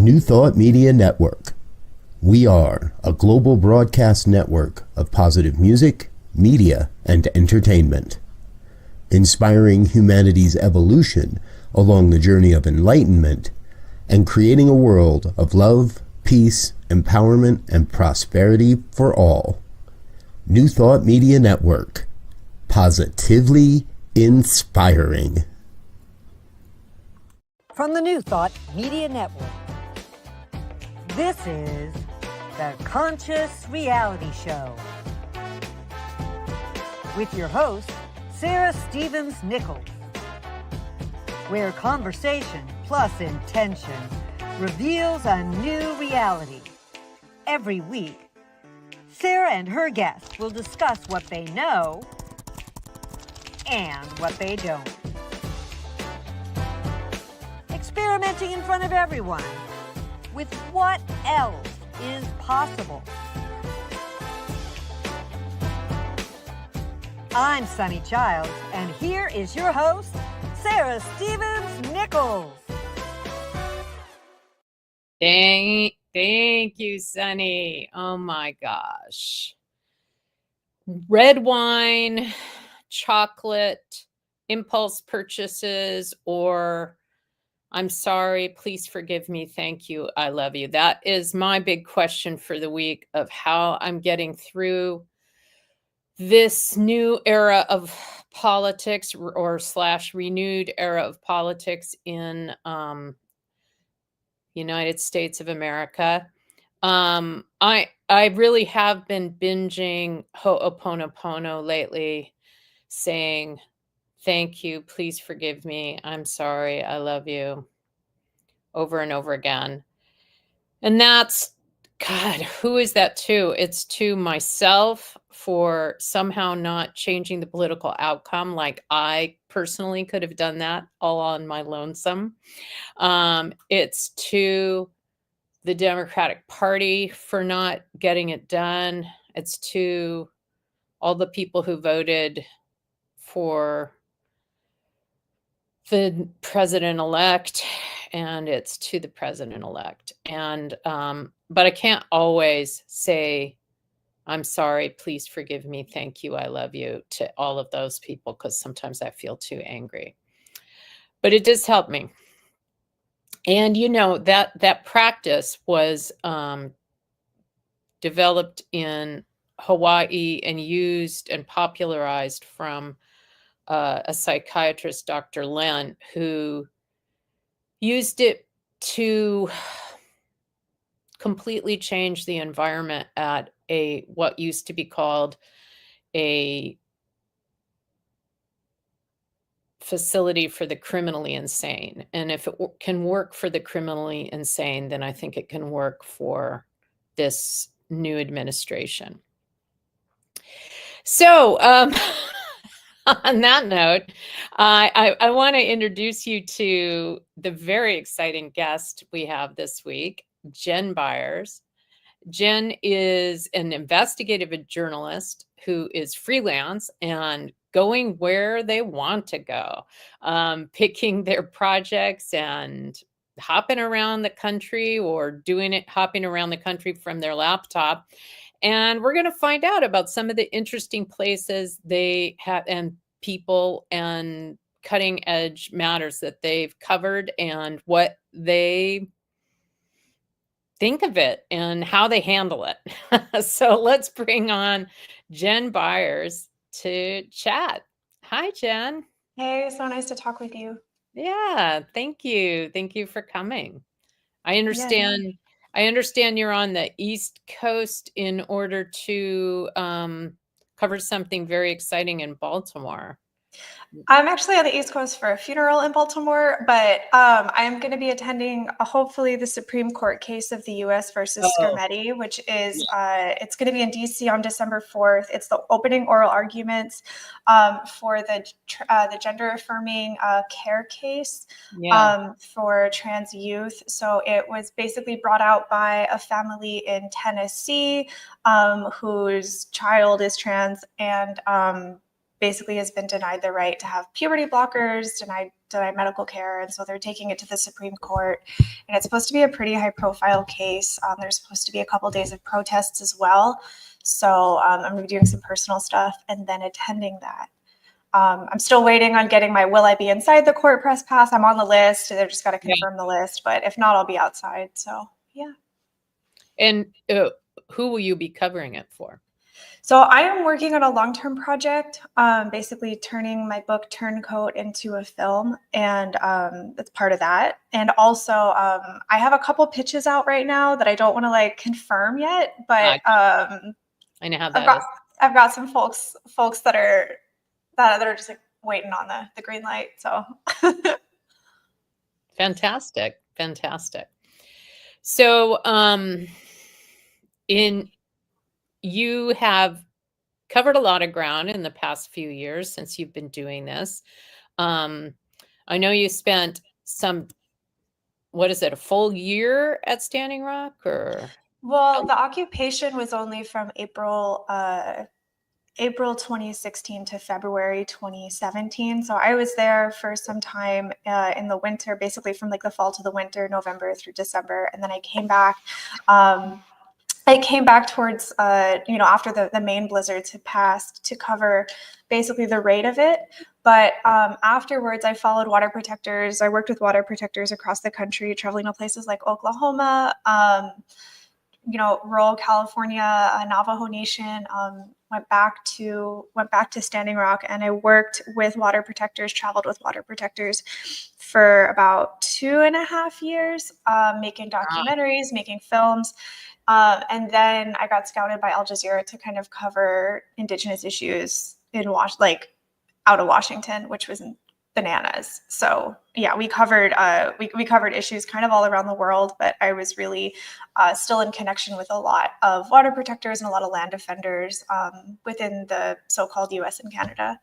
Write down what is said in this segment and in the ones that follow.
New Thought Media Network. We are a global broadcast network of positive music, media, and entertainment, inspiring humanity's evolution along the journey of enlightenment and creating a world of love, peace, empowerment, and prosperity for all. New Thought Media Network. Positively inspiring. From the New Thought Media Network, this is the Conscious Reality Show with your host, Sara Nichols, where conversation plus intention reveals a new reality. Every week, Sara and her guests will discuss what they know and what they don't. Experimenting in front of everyone with what else is possible. I'm Sunny Childs, and here is your host, Sara Nichols. Thank you, Sunny. Oh my gosh. Red wine, chocolate, impulse purchases, or I'm sorry, please forgive me, thank you, I love you. That is my big question for the week of how I'm getting through this new era of politics or / renewed era of politics in United States of America. I really have been binging Ho'oponopono lately, saying, thank you, please forgive me, I'm sorry, I love you, over and over again. And that's, God, who is that to? It's to myself for somehow not changing the political outcome. Like I personally could have done that all on my lonesome. It's to the Democratic Party for not getting it done. It's to all the people who voted for the president-elect, and it's to the president-elect. And but I can't always say, I'm sorry, please forgive me, thank you, I love you, to all of those people, because sometimes I feel too angry. But it does help me. And you know, that practice was developed in Hawaii and used and popularized from a psychiatrist, Dr. Len, who used it to completely change the environment at what used to be called a facility for the criminally insane. And if it can work for the criminally insane, then I think it can work for this new administration. So, on that note, I want to introduce you to the very exciting guest we have this week, Jen Byers. Jen is an investigative journalist who is freelance and going where they want to go, picking their projects and hopping around the country or hopping around the country from their laptop. And we're going to find out about some of the interesting places they have and people and cutting edge matters that they've covered and what they think of it and how they handle it. So let's bring on Jen Byers to chat. Hi, Jen. Hey, so nice to talk with you. Yeah, thank you. Thank you for coming. I understand. I understand you're on the East Coast in order to cover something very exciting in Baltimore. I'm actually on the East Coast for a funeral in Baltimore, but I'm going to be attending hopefully the Supreme Court case of the U.S. versus Skermeti, which is it's going to be in D.C. on December 4th. It's the opening oral arguments for the gender affirming care case for trans youth. So it was basically brought out by a family in Tennessee whose child is trans, and basically has been denied the right to have puberty blockers, denied medical care. And so they're taking it to the Supreme Court. And it's supposed to be a pretty high profile case. There's supposed to be a couple days of protests as well. So I'm going to be doing some personal stuff and then attending that. I'm still waiting on getting my will I be inside the court press pass. I'm on the list. They're just got to confirm the list. But if not, I'll be outside. So, yeah. And who will you be covering it for? So I am working on a long-term project, basically turning my book Turncoat into a film, and that's part of that. And also, I have a couple pitches out right now that I don't want to like confirm yet, but I know how that is. I've got some folks that are just like waiting on the green light. So fantastic. So you have covered a lot of ground in the past few years since you've been doing this. I know you spent a full year at Standing Rock, or? Well, the occupation was only from April 2016 to February 2017. So I was there for some time in the winter, basically from like the fall to the winter, November through December. And then I came back. Towards, after the main blizzards had passed to cover basically the rate of it. But afterwards, I followed water protectors. I worked with water protectors across the country, traveling to places like Oklahoma, rural California, Navajo Nation, went back to Standing Rock, and I worked with water protectors, traveled with water protectors for about 2.5 years, making documentaries, making films. And then I got scouted by Al Jazeera to kind of cover Indigenous issues out of Washington, which was bananas. So yeah, we covered issues kind of all around the world, but I was really still in connection with a lot of water protectors and a lot of land defenders within the so-called US and Canada.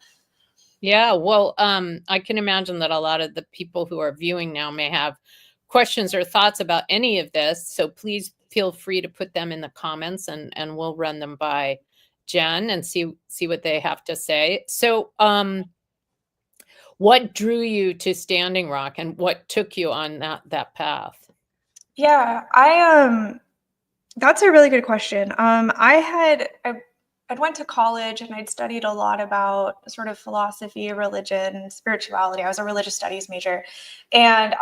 Yeah, well, I can imagine that a lot of the people who are viewing now may have questions or thoughts about any of this. So please feel free to put them in the comments, and we'll run them by Jen and see what they have to say. So what drew you to Standing Rock, and what took you on that path? Yeah, that's a really good question. I went to college and I'd studied a lot about sort of philosophy, religion, spirituality. I was a religious studies major. And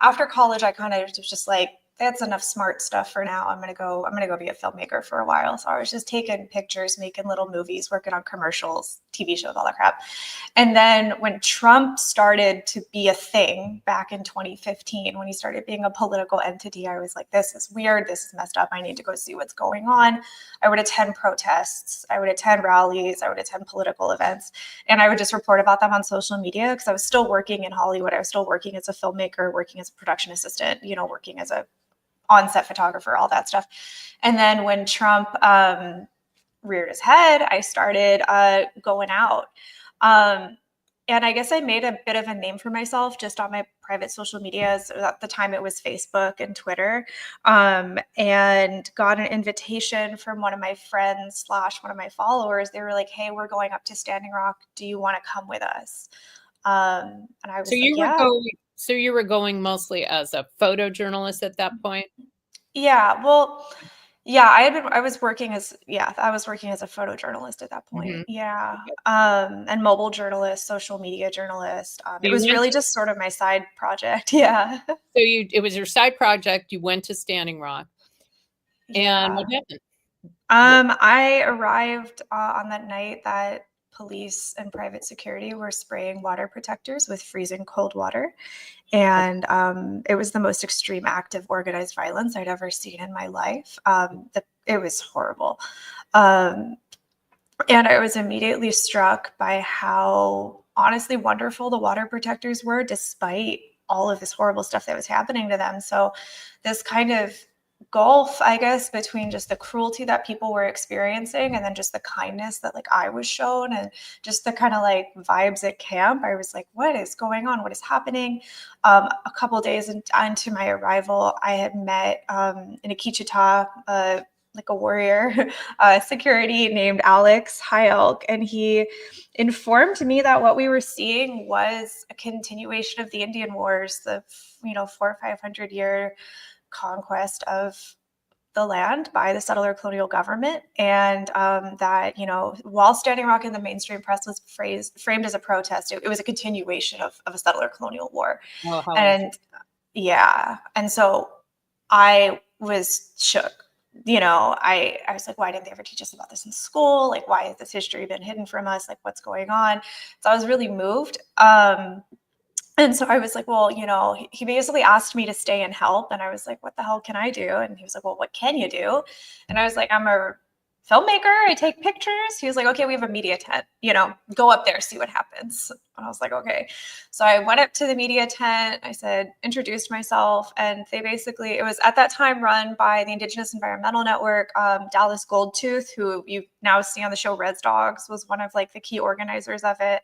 after college, I kind of was just like, that's enough smart stuff for now. I'm gonna go be a filmmaker for a while. So I was just taking pictures, making little movies, working on commercials, TV shows, all that crap. And then when Trump started to be a thing back in 2015, when he started being a political entity, I was like, this is weird. This is messed up. I need to go see what's going on. I would attend protests. I would attend rallies. I would attend political events. And I would just report about them on social media because I was still working in Hollywood. I was still working as a filmmaker, working as a production assistant, working as a on-set photographer, all that stuff. And then when Trump reared his head, I started going out. And I guess I made a bit of a name for myself just on my private social media. So at the time it was Facebook and Twitter, and got an invitation from one of my friends / one of my followers. They were like, hey, we're going up to Standing Rock. Do you want to come with us? And I was So you were going mostly as a photojournalist at that point? Yeah, well, yeah, I was working as a photojournalist at that point. Mm-hmm. Yeah. And mobile journalist, social media journalist. It was really just sort of my side project. Yeah. So it was your side project. You went to Standing Rock. And what happened? I arrived on that night that police and private security were spraying water protectors with freezing cold water. And it was the most extreme act of organized violence I'd ever seen in my life. It was horrible. And I was immediately struck by how honestly wonderful the water protectors were, despite all of this horrible stuff that was happening to them. So this kind of gulf, I guess, between just the cruelty that people were experiencing and then just the kindness that I was shown, and just the kind of vibes at camp. I was like, what is going on? What is happening? A couple days into my arrival, I had met in Akichita, like a warrior security named Alex High Elk, and he informed me that what we were seeing was a continuation of the Indian Wars, the 400 or 500 year conquest of the land by the settler colonial government, and that while Standing Rock in the mainstream press was framed as a protest, it was a continuation of a settler colonial war. Oh, And yeah, and so I was shook. I was like, why didn't they ever teach us about this in school? Like, why has this history been hidden from us? Like, what's going on? So I was really moved. And so I was like, well, he basically asked me to stay and help. And I was like, what the hell can I do? And he was like, well, what can you do? And I was like, I'm a filmmaker. I take pictures. He was like, okay, we have a media tent, go up there, see what happens. And I was like, okay. So I went up to the media tent. I said, introduced myself. And they basically, it was at that time run by the Indigenous Environmental Network. Dallas Goldtooth, who you now see on the show Res Dogs, was one of like the key organizers of it.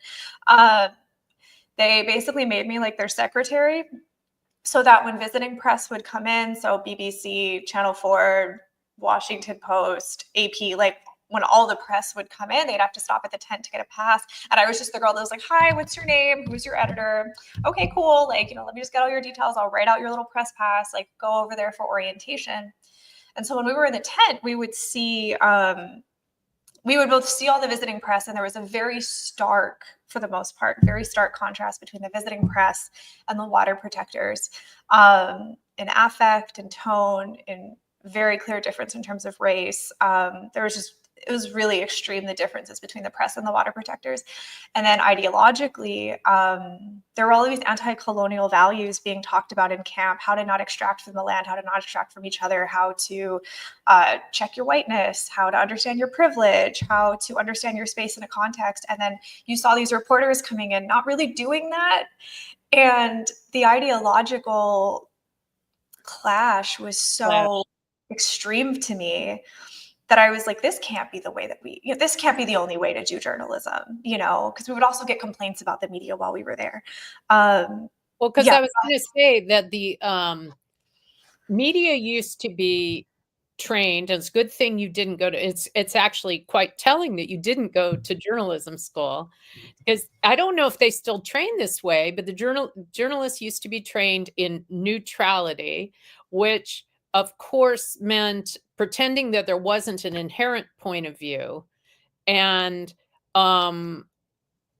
They basically made me like their secretary so that when visiting press would come in, so BBC, Channel 4, Washington Post, AP, like when all the press would come in, they'd have to stop at the tent to get a pass. And I was just the girl that was like, hi, what's your name? Who's your editor? Okay, cool. Like, let me just get all your details. I'll write out your little press pass, like go over there for orientation. And so when we were in the tent, we would both see all the visiting press, and there was a very stark, for the most part, very stark contrast between the visiting press and the water protectors, in affect and tone, in very clear difference in terms of race. It was really extreme, the differences between the press and the water protectors. And then ideologically, there were all of these anti-colonial values being talked about in camp: how to not extract from the land, how to not extract from each other, how to check your whiteness, how to understand your privilege, how to understand your space in a context. And then you saw these reporters coming in, not really doing that. And the ideological clash was so extreme to me that I was like, this can't be the way that this can't be the only way to do journalism, because we would also get complaints about the media while we were there. Well, because I was going to say that the media used to be trained, and it's a good thing you didn't go to, it's actually quite telling that you didn't go to journalism school, because I don't know if they still train this way, but the journalists used to be trained in neutrality, which of course meant pretending that there wasn't an inherent point of view, and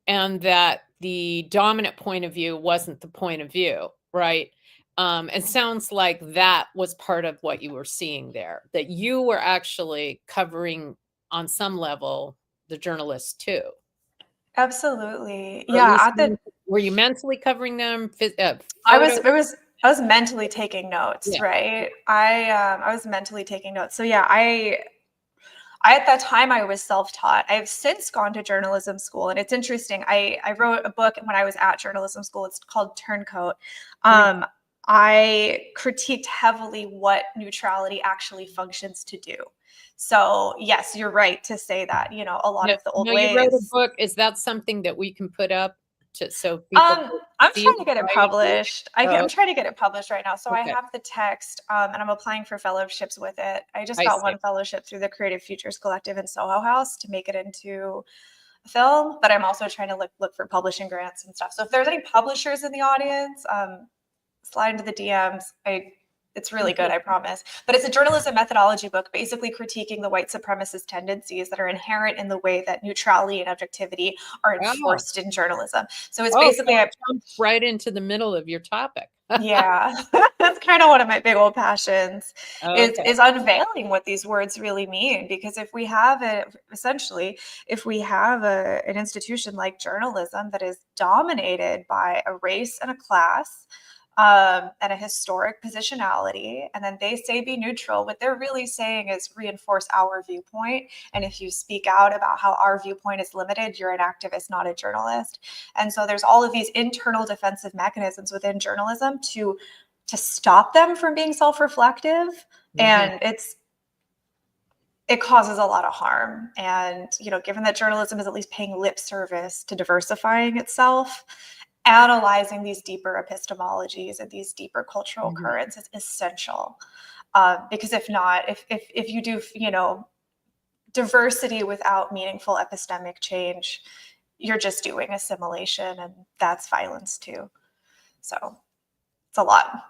that the dominant point of view wasn't the point of view, right? It sounds like that was part of what you were seeing there, that you were actually covering on some level the journalists too. Absolutely. Or Yeah. were you mentally covering them? I was mentally taking notes, yeah. Right? I was mentally taking notes. So yeah, I at that time I was self-taught. I've since gone to journalism school, and it's interesting. I wrote a book when I was at journalism school. It's called Turncoat. I critiqued heavily what neutrality actually functions to do. So yes, you're right to say that, a lot of the old ways. You wrote a book. Is that something that we can put up so people? I'm trying to get it published. I'm trying to get it published right now. So okay. I have the text, and I'm applying for fellowships with it. I just got one fellowship through the Creative Futures Collective in Soho House to make it into a film, but I'm also trying to look for publishing grants and stuff. So if there's any publishers in the audience, slide into the DMs. It's really good, I promise. But it's a journalism methodology book, basically critiquing the white supremacist tendencies that are inherent in the way that neutrality and objectivity are enforced in journalism. So it's basically I jumped right into the middle of your topic. Yeah, that's kind of one of my big old passions, is unveiling what these words really mean. Because if we have an institution like journalism that is dominated by a race and a class, and a historic positionality, and then they say be neutral, what they're really saying is reinforce our viewpoint. And if you speak out about how our viewpoint is limited, you're an activist, not a journalist. And so there's all of these internal defensive mechanisms within journalism to stop them from being self-reflective. Mm-hmm. And it causes a lot of harm. And given that journalism is at least paying lip service to diversifying itself, analyzing these deeper epistemologies and these deeper cultural currents is essential. Because if not, if you do, diversity without meaningful epistemic change, you're just doing assimilation, and that's violence too. So it's a lot.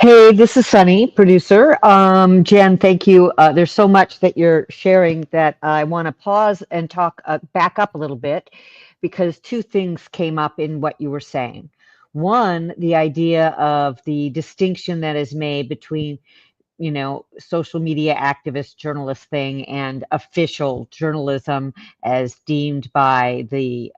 Hey, this is Sunny, producer. Jen, thank you. There's so much that you're sharing that I want to pause and talk back up a little bit, because two things came up in what you were saying. One, the idea of the distinction that is made between, social media activist journalist thing and official journalism as deemed by the,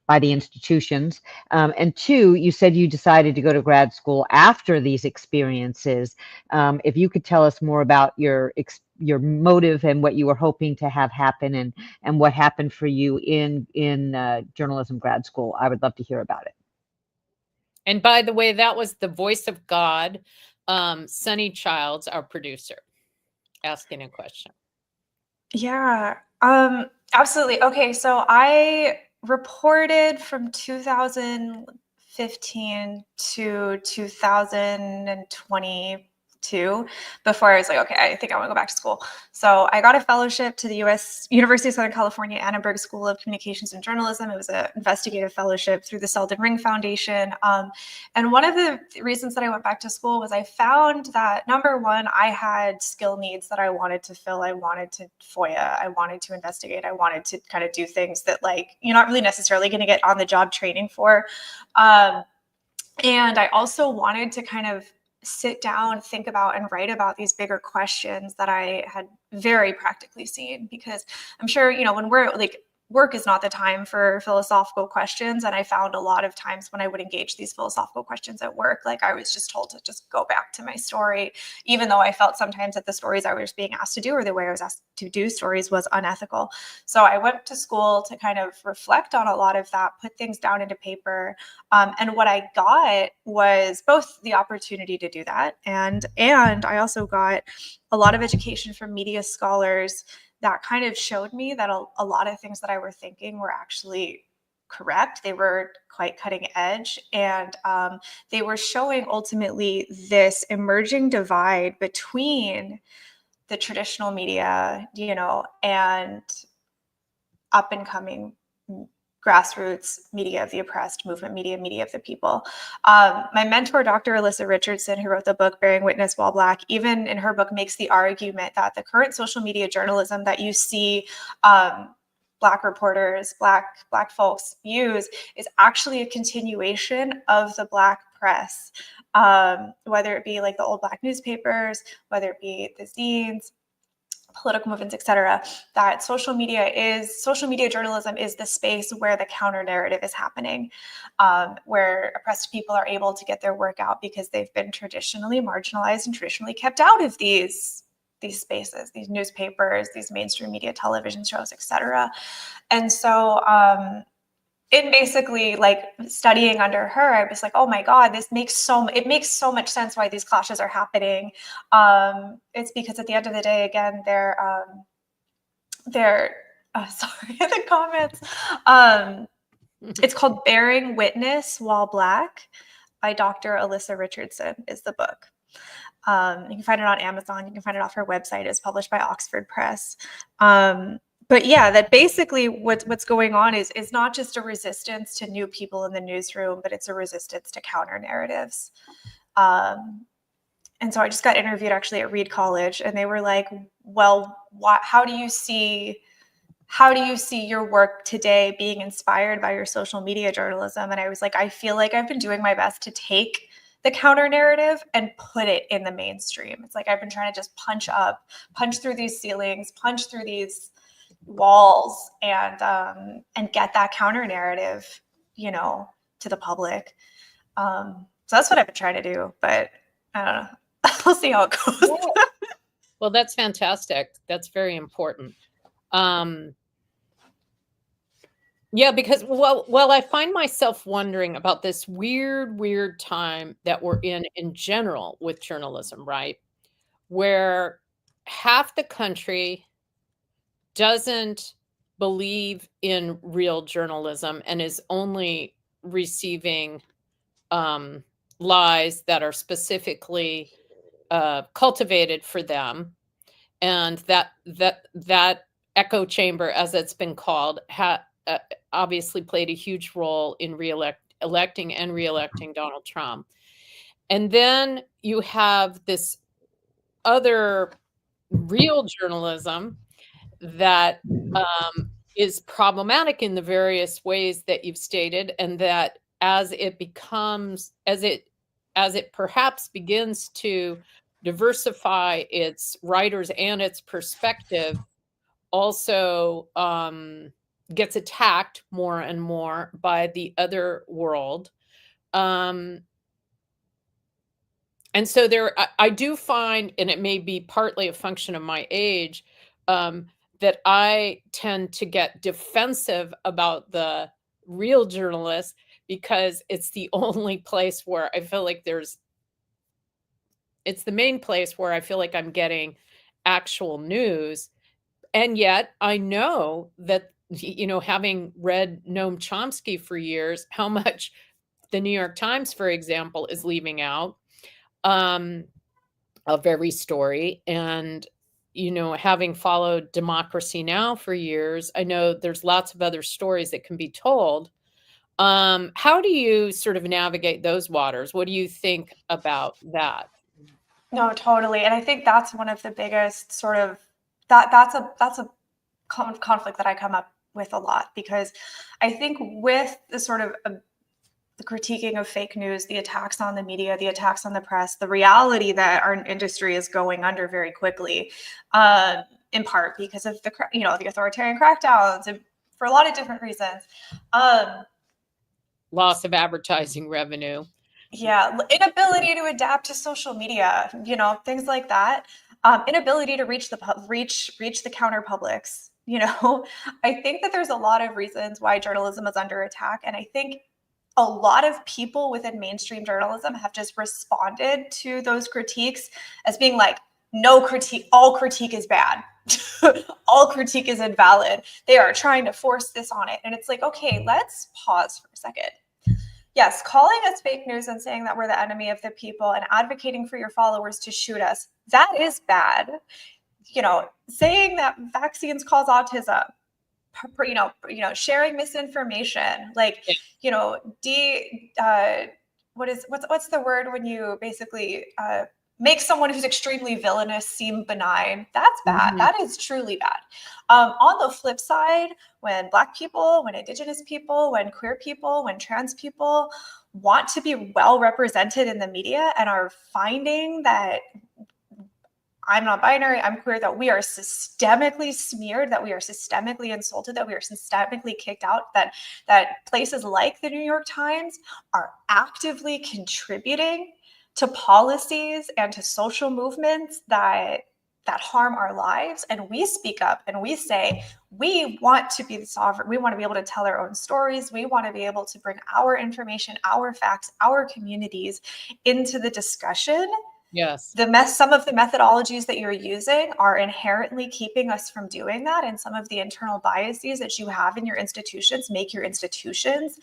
by the institutions. And two, you said you decided to go to grad school after these experiences. If you could tell us more about your motive and what you were hoping to have happen, and what happened for you in journalism grad school, I would love to hear about it. And by the way, that was the voice of God, Sunny Childs, our producer, asking a question. Yeah, absolutely. Okay, so I reported from 2015 to 2022 before I was like, okay, I think I want to go back to school. So I got a fellowship to the University of Southern California, Annenberg School of Communications and Journalism. It was an investigative fellowship through the Selden Ring Foundation. And one of the reasons that I went back to school was I found that, number one, I had skill needs that I wanted to fill. I wanted to FOIA. I wanted to investigate. I wanted to kind of do things that, like, you're not really necessarily going to get on the job training for. And I also wanted to kind of sit down, think about, and write about these bigger questions that I had very practically seen. Because I'm sure, when we're like, work is not the time for philosophical questions. And I found a lot of times when I would engage these philosophical questions at work, like, I was just told to just go back to my story, even though I felt sometimes that the stories I was being asked to do, or the way I was asked to do stories, was unethical. So I went to school to kind of reflect on a lot of that, put things down into paper. And what I got was both the opportunity to do that, and I also got a lot of education from media scholars that kind of showed me that a lot of things that I were thinking were actually correct. They were quite cutting edge, and they were showing ultimately this emerging divide between the traditional media, and up and coming grassroots media of the oppressed, movement media of the people. My mentor, Dr. Alyssa Richardson, who wrote the book Bearing Witness While Black, even in her book makes the argument that the current social media journalism that you see Black reporters, Black folks use is actually a continuation of the Black press, whether it be like the old Black newspapers, whether it be the zines, political movements, etc. That social media journalism is the space where the counter narrative is happening, where oppressed people are able to get their work out because they've been traditionally marginalized and traditionally kept out of these spaces, these newspapers, these mainstream media, television shows, etc. And so in basically like studying under her, I was like, oh my God, it makes so much sense why these clashes are happening. It's because at the end of the day, again, they're sorry, the comments. It's called Bearing Witness While Black by Dr. Alyssa Richardson is the book. You can find it on Amazon. You can find it off her website. It's published by Oxford Press. But yeah, that basically what's going on is not just a resistance to new people in the newsroom, but it's a resistance to counter narratives. And so I just got interviewed actually at Reed College, and they were like, well, how do you see your work today being inspired by your social media journalism? And I was like, I feel like I've been doing my best to take the counter narrative and put it in the mainstream. It's like I've been trying to just punch through these ceilings, punch through these walls, and get that counter narrative, to the public. So that's what I've been trying to do, but I don't know. We'll see how it goes. Well, that's fantastic. That's very important. Yeah, because well, I find myself wondering about this weird time that we're in general with journalism, right? Where half the country doesn't believe in real journalism and is only receiving lies that are specifically cultivated for them, and that echo chamber, as it's been called, obviously played a huge role in electing and reelecting Donald Trump. And then you have this other real journalism that is problematic in the various ways that you've stated, and that as it perhaps begins to diversify its writers and its perspective, also gets attacked more and more by the other world. And so I do find, and it may be partly a function of my age, that I tend to get defensive about the real journalists, because it's the only place where I feel like it's the main place where I feel like I'm getting actual news. And yet I know that, having read Noam Chomsky for years, how much the New York Times, for example, is leaving out of every story. And, having followed Democracy Now! For years, I know there's lots of other stories that can be told. How do you sort of navigate those waters? What do you think about that? No, totally. And I think that's one of the biggest sort of, that's a conflict that I come up with a lot, because I think with the sort of the critiquing of fake news, the attacks on the media, the attacks on the press, the reality that our industry is going under very quickly, in part because of the authoritarian crackdowns, and for a lot of different reasons. Loss of advertising revenue. Yeah, inability to adapt to social media, things like that. Inability to reach the counter publics. I think that there's a lot of reasons why journalism is under attack, and I think a lot of people within mainstream journalism have just responded to those critiques as being like, no critique, all critique is bad. All critique is invalid. They are trying to force this on it. And it's like, okay, let's pause for a second. Yes, calling us fake news and saying that we're the enemy of the people and advocating for your followers to shoot us, that is bad. Saying that vaccines cause autism, sharing misinformation, like, what's the word when you basically make someone who's extremely villainous seem benign? That's bad. Mm-hmm. That is truly bad. On the flip side, when Black people, when Indigenous people, when queer people, when trans people want to be well represented in the media and are finding that I'm not binary, I'm queer, that we are systemically smeared, that we are systemically insulted, that we are systemically kicked out, that places like the New York Times are actively contributing to policies and to social movements that harm our lives. And we speak up and we say, we want to be the sovereign. We want to be able to tell our own stories. We want to be able to bring our information, our facts, our communities into the discussion. Yes. Some of the methodologies that you're using are inherently keeping us from doing that. And some of the internal biases that you have in your institutions make your institutions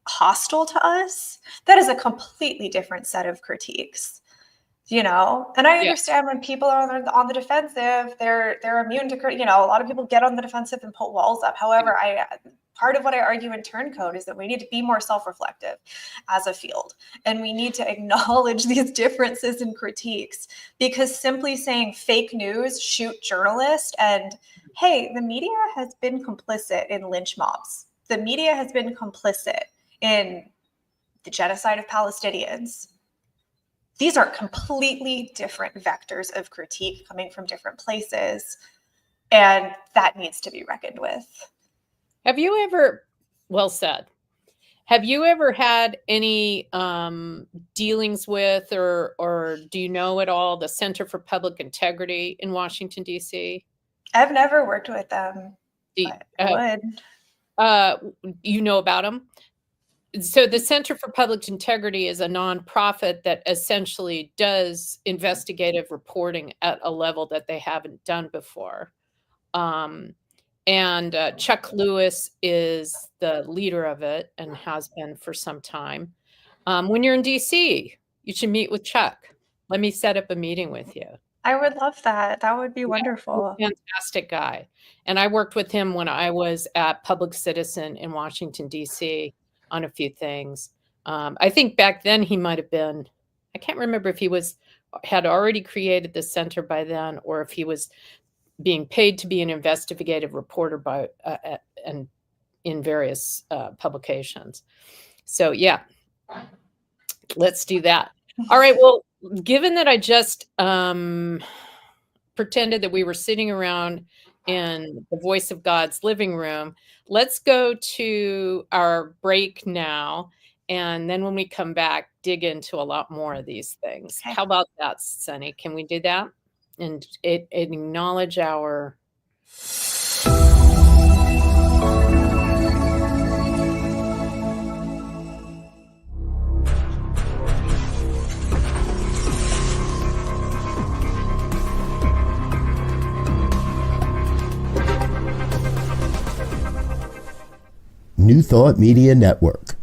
hostile to us. That is a completely different set of critiques, And I understand when people are on the defensive, they're immune to, a lot of people get on the defensive and put walls up. However, part of what I argue in Turncoat is that we need to be more self-reflective as a field. And we need to acknowledge these differences in critiques, because simply saying fake news, shoot journalists, and hey, the media has been complicit in lynch mobs. The media has been complicit in the genocide of Palestinians. These are completely different vectors of critique coming from different places. And that needs to be reckoned with. Have you ever, well said, have you ever had any dealings with or do you know at all the Center for Public Integrity in Washington, D.C.? I've never worked with them. I would. You know about them? So the Center for Public Integrity is a nonprofit that essentially does investigative reporting at a level that they haven't done before. And Chuck Lewis is the leader of it and has been for some time. When you're in DC, you should meet with Chuck. Let me set up a meeting with you. I would love that. That would be wonderful. Fantastic guy. And I worked with him when I was at Public Citizen in Washington, D.C. on a few things. I think back then he might have been, I can't remember if he had already created the center by then, or if he was being paid to be an investigative reporter by and in various publications. So yeah, let's do that. All right. Well, given that I just pretended that we were sitting around in the Voice of God's living room, let's go to our break now. And then when we come back, dig into a lot more of these things. Okay. How about that, Sunny? Can we do that? And acknowledge our... New Thought Media Network.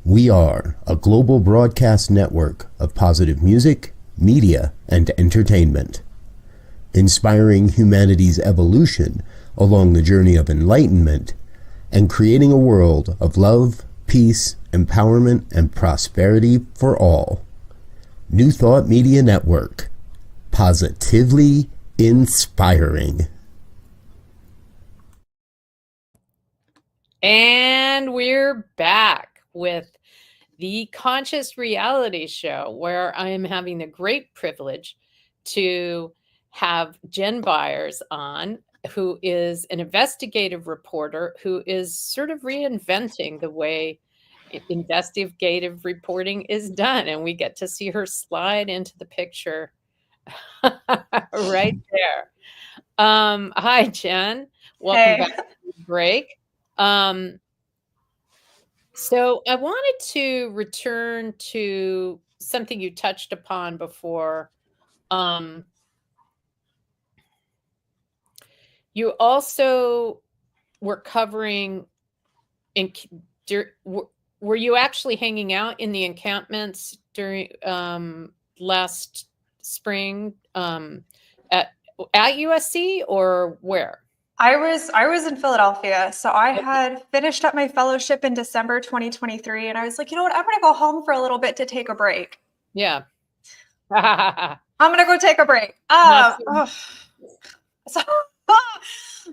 We are a global broadcast network of positive music, media, and entertainment, inspiring humanity's evolution along the journey of enlightenment and creating a world of love, peace, empowerment, and prosperity for all. New Thought Media Network. Positively inspiring. And we're back with the Conscious Reality Show, where I am having the great privilege to have Jen Byers on, who is an investigative reporter who is sort of reinventing the way investigative reporting is done. And we get to see her slide into the picture right there. Hi, Jen. Welcome back to the break. So I wanted to return to something you touched upon before. You also were covering, were you actually hanging out in the encampments during last spring at USC, or where? I was in Philadelphia. So I had finished up my fellowship in December 2023. And I was like, you know what? I'm going to go home for a little bit to take a break. Yeah. I'm going to go take a break.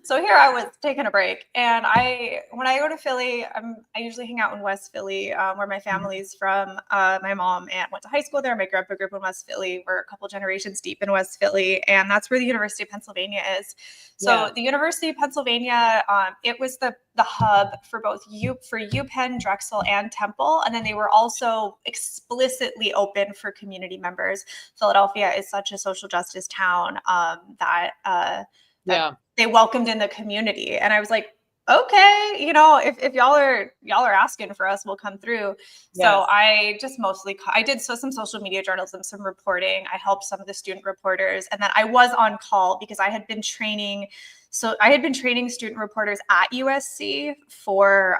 So here I was taking a break, and when I go to Philly, I usually hang out in West Philly, where my family's from. My mom went to high school there. My grandpa grew up in West Philly. We're a couple generations deep in West Philly, and that's where the University of Pennsylvania is. So the University of Pennsylvania, it was the hub for both UPenn, Drexel, and Temple, and then they were also explicitly open for community members. Philadelphia is such a social justice town that they welcomed in the community. And I was like, okay, if y'all are asking for us, we'll come through. Yes. So I just I did some social media journalism, some reporting. I helped some of the student reporters. And then I was on call because I had been training. So I had been training student reporters at USC for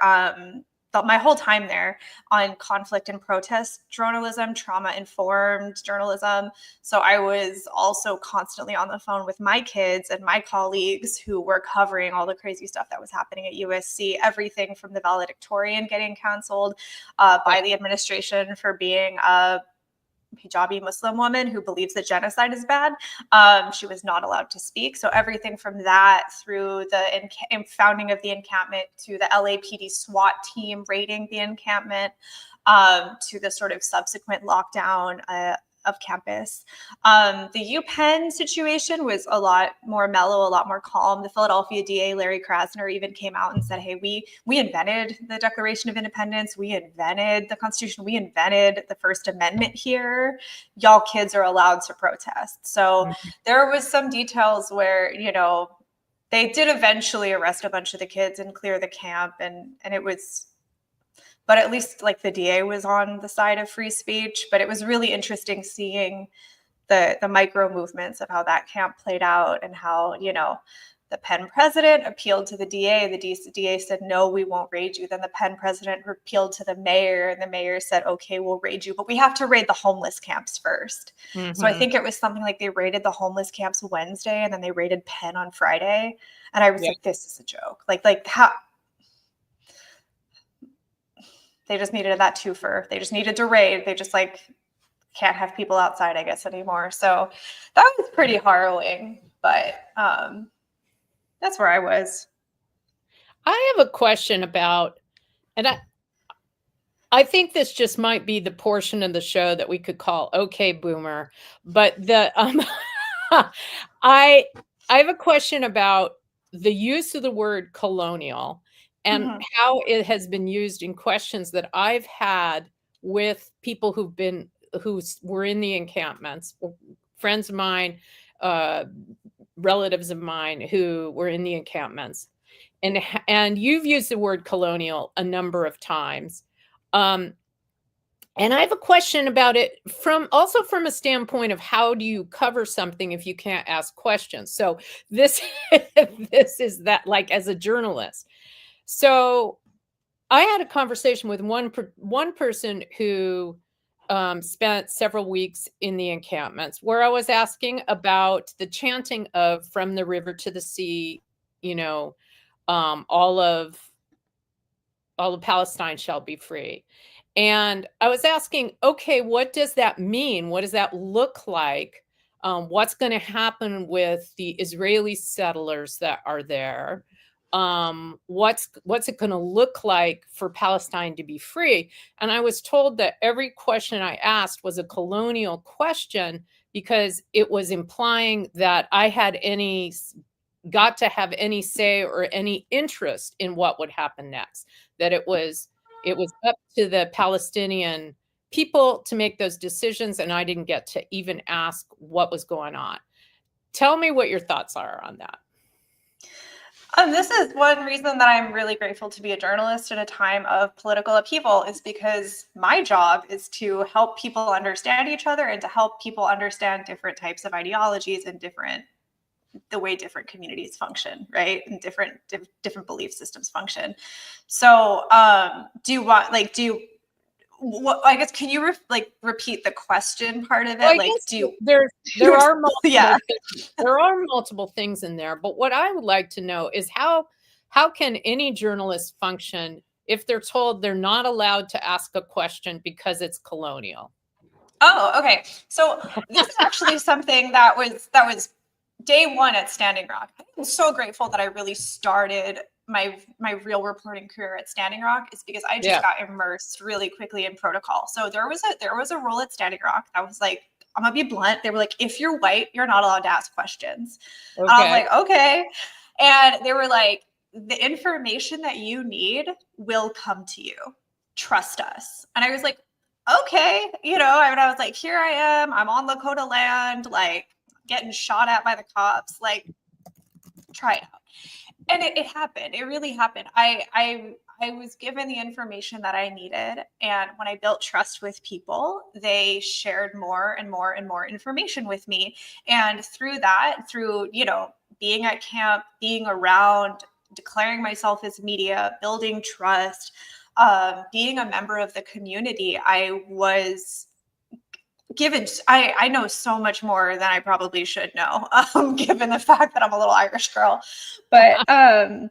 my whole time there on conflict and protest journalism, trauma-informed journalism. So I was also constantly on the phone with my kids and my colleagues who were covering all the crazy stuff that was happening at USC, everything from the valedictorian getting canceled by the administration for being a hijabi Muslim woman who believes that genocide is bad. She was not allowed to speak. So everything from that through the founding of the encampment to the LAPD SWAT team raiding the encampment to the sort of subsequent lockdown of campus. The UPenn situation was a lot more mellow, a lot more calm. The Philadelphia DA, Larry Krasner, even came out and said, hey, we invented the Declaration of Independence. We invented the Constitution. We invented the First Amendment here. Y'all kids are allowed to protest. So there was some details where, they did eventually arrest a bunch of the kids and clear the camp. And it was, but at least like the DA was on the side of free speech. But it was really interesting seeing the micro movements of how that camp played out and how, The Penn president appealed to the DA. The DA said, no, we won't raid you. Then the Penn president appealed to the mayor, and the mayor said, okay, we'll raid you, but we have to raid the homeless camps first. So I think it was something like they raided the homeless camps Wednesday, and then they raided Penn on Friday. And I was like, this is a joke. Like how they just needed that twofer. They just needed to raid. They just like can't have people outside, I guess, anymore. So that was pretty harrowing, but that's where I was. I have a question about, and I think this just might be the portion of the show that we could call "Okay, Boomer," but the I have a question about the use of the word colonial and how it has been used in questions that I've had with people who were in the encampments, friends of mine, relatives of mine who were in the encampments, and you've used the word colonial a number of times, and I have a question about it from a standpoint of how do you cover something if you can't ask questions. So this is that, like, as a journalist. So I had a conversation with one person who spent several weeks in the encampments, where I was asking about the chanting of "From the river to the sea," all of Palestine shall be free. And I was asking, okay, what does that mean? What does that look like? What's going to happen with the Israeli settlers that are there? What's it going to look like for Palestine to be free? And I was told that every question I asked was a colonial question, because it was implying that I had got to have any say or any interest in what would happen next, that it was up to the Palestinian people to make those decisions, and I didn't get to even ask what was going on. Tell me what your thoughts are on that. This is one reason that I'm really grateful to be a journalist in a time of political upheaval, is because my job is to help people understand each other and to help people understand different types of ideologies and the way different communities function, right? And different belief systems function. So I guess, can you repeat the question part of it? Well, there are multiple things. There are multiple things in there, but what I would like to know is how can any journalist function if they're told they're not allowed to ask a question because it's colonial? Oh, okay. So this is actually something that was day one at Standing Rock. I'm so grateful that I really started my real reporting career at Standing Rock, is because I just got immersed really quickly in protocol. So there was a rule at Standing Rock that was like, I'm gonna be blunt. They were like, if you're white, you're not allowed to ask questions. Okay. And I was like, okay. And they were like, the information that you need will come to you. Trust us. And I was like, okay. I was like, here I am. I'm on Lakota land, like getting shot at by the cops. Like, try it out. And it happened. It really happened. I was given the information that I needed. And when I built trust with people, they shared more and more and more information with me. And through being at camp, being around, declaring myself as media, building trust, being a member of the community, I was given, I know so much more than I probably should know, given the fact that I'm a little Irish girl. But I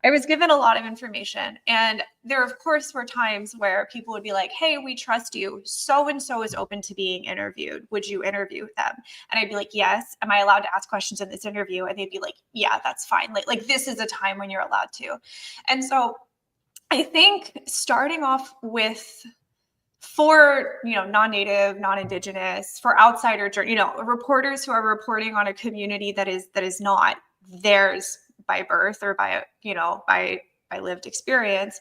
was given a lot of information. And there, of course, were times where people would be like, hey, we trust you. So-and-so is open to being interviewed. Would you interview them? And I'd be like, yes. Am I allowed to ask questions in this interview? And they'd be like, yeah, that's fine. Like this is a time when you're allowed to. And so I think starting off with, for non-native, non-indigenous, for outsider, reporters who are reporting on a community that is not theirs by birth or by lived experience,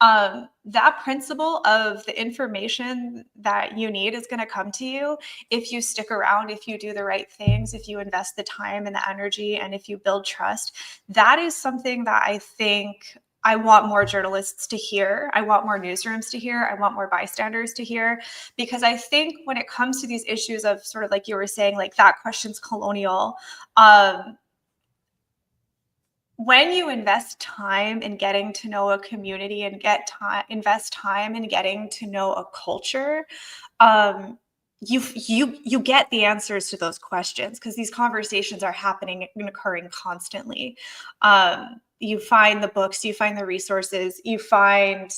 that principle of the information that you need is going to come to you if you stick around, if you do the right things, if you invest the time and the energy, and if you build trust. That is something that I think I want more journalists to hear. I want more newsrooms to hear. I want more bystanders to hear, because I think when it comes to these issues of sort of like you were saying, like that question's colonial, when you invest time in getting to know a community and invest time in getting to know a culture, you get the answers to those questions, because these conversations are happening and occurring constantly. You find the books, you find the resources, you find,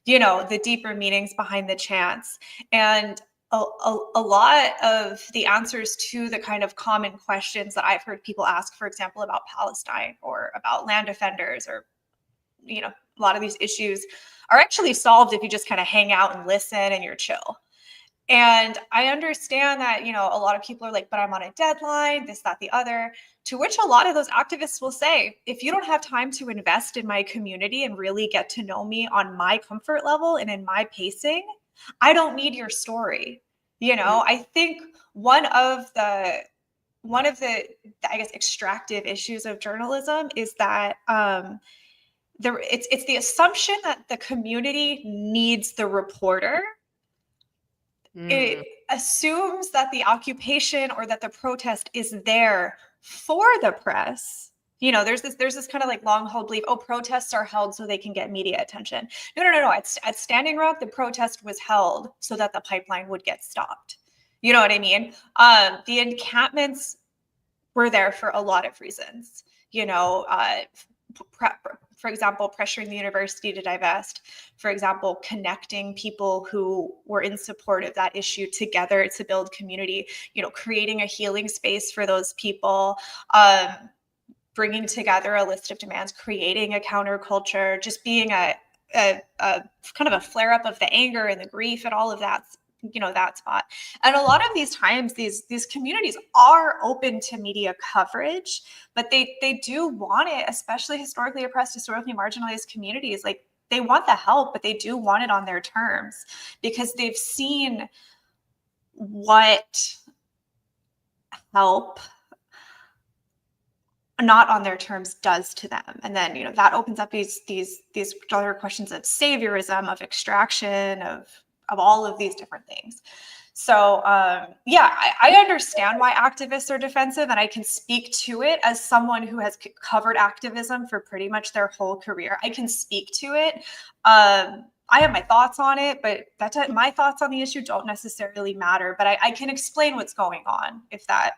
the deeper meanings behind the chants. And a lot of the answers to the kind of common questions that I've heard people ask, for example, about Palestine or about land defenders, or, a lot of these issues are actually solved if you just kind of hang out and listen and you're chill. And I understand that, a lot of people are like, but I'm on a deadline, this, that, the other, to which a lot of those activists will say, if you don't have time to invest in my community and really get to know me on my comfort level and in my pacing, I don't need your story. I think one of the, I guess, extractive issues of journalism is that it's the assumption that the community needs the reporter. It assumes that the occupation or that the protest is there for the press. There's this kind of like long held belief, protests are held so they can get media attention. No. At Standing Rock, the protest was held so that the pipeline would get stopped. You know what I mean? The encampments were there for a lot of reasons. For example, pressuring the university to divest. For example, connecting people who were in support of that issue together to build community. Creating a healing space for those people. Bringing together a list of demands, creating a counterculture, just being a kind of a flare up of the anger and the grief and all of that, that spot. And a lot of these times, these communities are open to media coverage, but they do want it, especially historically oppressed, historically marginalized communities. Like, they want the help, but they do want it on their terms, because they've seen what help not on their terms does to them. And then, that opens up these other questions of saviorism, of extraction, of all of these different things. So, I understand why activists are defensive, and I can speak to it as someone who has covered activism for pretty much their whole career. I can speak to it. I have my thoughts on it, but my thoughts on the issue don't necessarily matter. But I can explain what's going on if that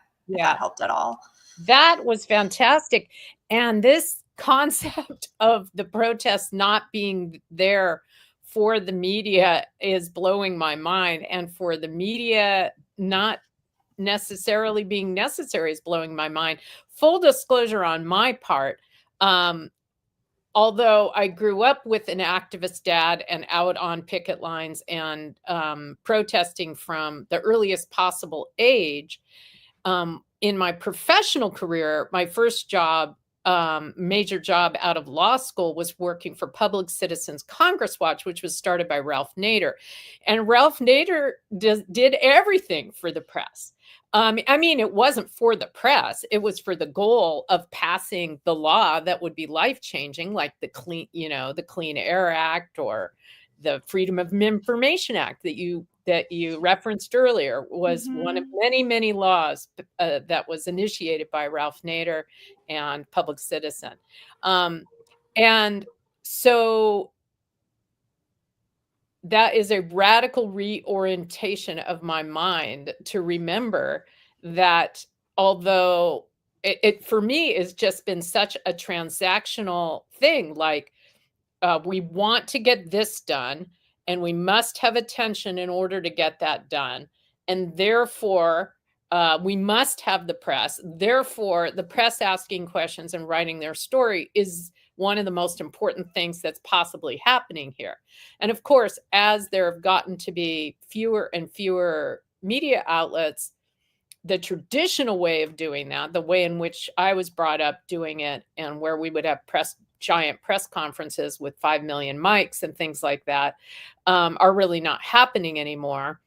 helped at all. That was fantastic. And this concept of the protests not being there for the media is blowing my mind. And for the media not necessarily being necessary is blowing my mind. Full disclosure on my part, although I grew up with an activist dad and out on picket lines and protesting from the earliest possible age, in my professional career, my first job, major job out of law school, was working for Public Citizens Congress Watch, which was started by Ralph Nader. And Ralph Nader did everything for the press. It wasn't for the press. It was for the goal of passing the law that would be life-changing, like the Clean Air Act or the Freedom of Information Act that you referenced earlier, was one of many, many laws that was initiated by Ralph Nader and Public Citizen. And so that is a radical reorientation of my mind to remember that although it for me has just been such a transactional thing, like we want to get this done, and we must have attention in order to get that done. And therefore, we must have the press. Therefore, the press asking questions and writing their story is one of the most important things that's possibly happening here. And of course, as there have gotten to be fewer and fewer media outlets, the traditional way of doing that, the way in which I was brought up doing it, and where we would have giant press conferences with 5 million mics and things like that, are really not happening anymore.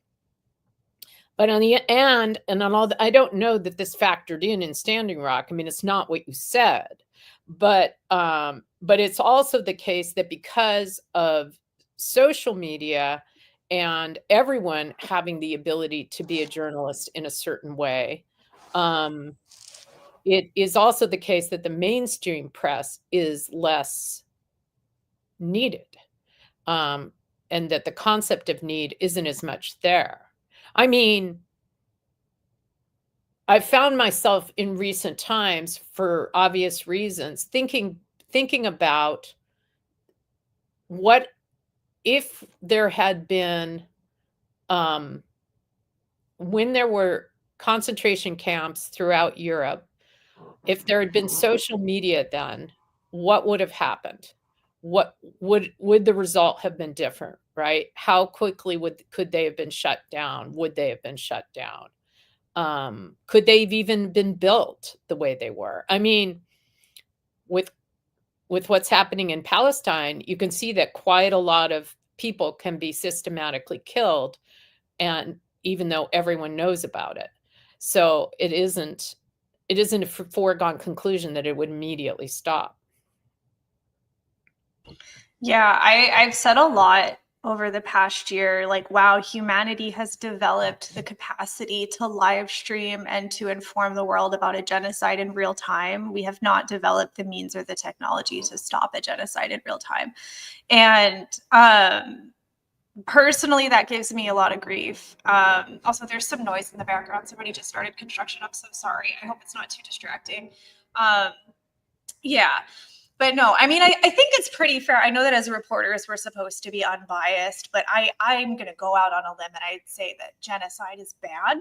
But on the end, and on all I don't know that this factored in Standing Rock. I mean, it's not what you said, but it's also the case that because of social media and everyone having the ability to be a journalist in a certain way, it is also the case that the mainstream press is less needed, and that the concept of need isn't as much there. I mean, I found myself in recent times, for obvious reasons, thinking about what if there had been, when there were concentration camps throughout Europe, if there had been social media then, what would have happened? What would the result have been different, right? How quickly could they have been shut down? Would they have been shut down? Could they have even been built the way they were? I mean, with what's happening in Palestine, you can see that quite a lot of people can be systematically killed, and even though everyone knows about it. So it isn't a foregone conclusion that it would immediately stop. Yeah, I've said a lot over the past year, like, wow, humanity has developed the capacity to live stream and to inform the world about a genocide in real time. We have not developed the means or the technology to stop a genocide in real time. And personally, that gives me a lot of grief. Also, there's some noise in the background. Somebody just started construction. I'm so sorry. I hope it's not too distracting. Yeah. But no, I mean, I think it's pretty fair. I know that as reporters, we're supposed to be unbiased, but I'm going to go out on a limb and I'd say that genocide is bad.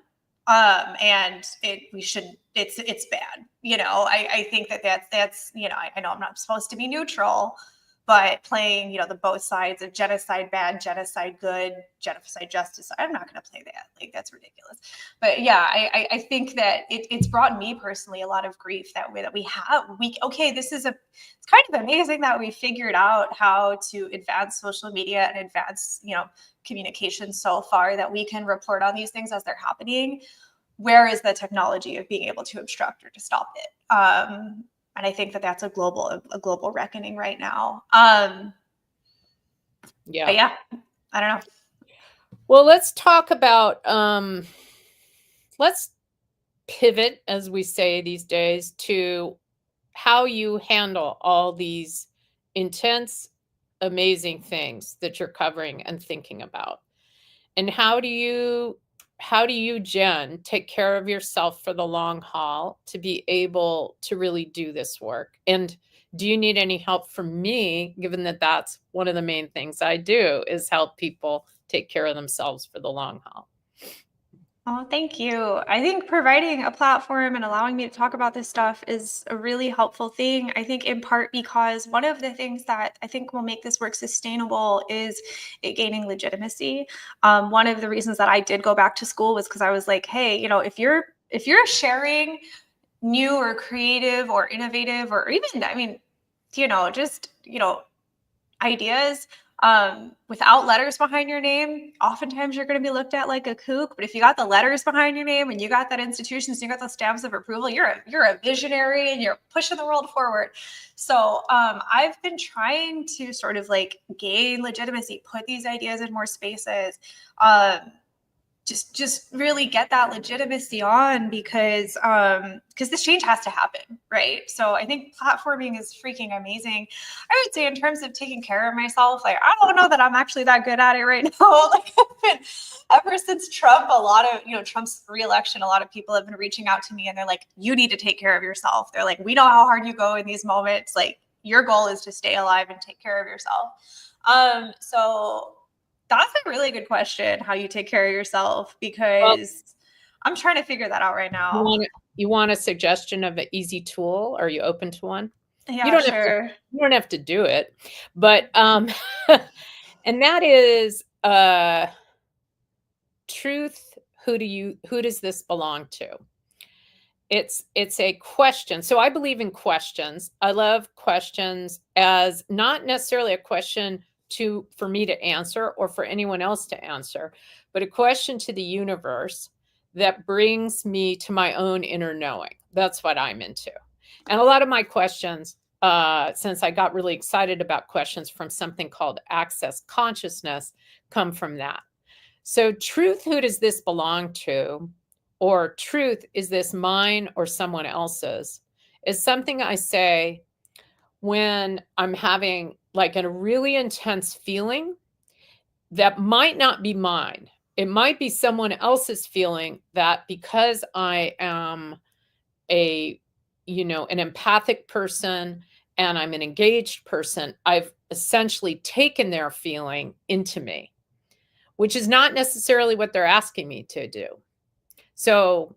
And it's bad. You know, I think that's, you know, I know I'm not supposed to be neutral, but playing, you know, the both sides of genocide bad, genocide good, genocide justice, I'm not going to play that. Like, that's ridiculous. But yeah, I think that it's brought me personally a lot of grief that way that it's kind of amazing that we figured out how to advance social media and advance, you know, communication so far that we can report on these things as they're happening. Where is the technology of being able to obstruct or to stop it? And I think that that's a global reckoning right now. Yeah. But yeah, I don't know. Well, let's talk about, let's pivot, as we say these days, to how you handle all these intense, amazing things that you're covering and thinking about. And how do you, Jen, take care of yourself for the long haul to be able to really do this work? And do you need any help from me, given that that's one of the main things I do, is help people take care of themselves for the long haul? Oh, thank you. I think providing a platform and allowing me to talk about this stuff is a really helpful thing. I think in part because one of the things that I think will make this work sustainable is it gaining legitimacy. One of the reasons that I did go back to school was because I was like, hey, you know, if you're sharing new or creative or innovative or even, I mean, you know, just, you know, ideas without letters behind your name, oftentimes you're going to be looked at like a kook. But if you got the letters behind your name and you got that institution, so you got those stamps of approval, you're a visionary and you're pushing the world forward. So I've been trying to sort of like gain legitimacy, put these ideas in more spaces, just really get that legitimacy on, because this change has to happen, right? So I think platforming is freaking amazing. I would say in terms of taking care of myself, like, I don't know that I'm actually that good at it right now. Like, ever since Trump, a lot of, you know, Trump's reelection, a lot of people have been reaching out to me and they're like, you need to take care of yourself. They're like, we know how hard you go in these moments. Like, your goal is to stay alive and take care of yourself. So that's a really good question, how you take care of yourself, because I'm trying to figure that out right now. You want a suggestion of an easy tool? Are you open to one? Yeah, you don't sure. You don't have to do it, but and that is truth. Who does this belong to? It's a question. So I believe in questions. I love questions as not necessarily a question for me to answer or for anyone else to answer, but a question to the universe that brings me to my own inner knowing. That's what I'm into. And a lot of my questions, since I got really excited about questions from something called Access Consciousness, come from that. So truth, who does this belong to, or truth, is this mine or someone else's, is something I say when I'm having like a really intense feeling that might not be mine. It might be someone else's feeling, that because I am an empathic person and I'm an engaged person, I've essentially taken their feeling into me, which is not necessarily what they're asking me to do. So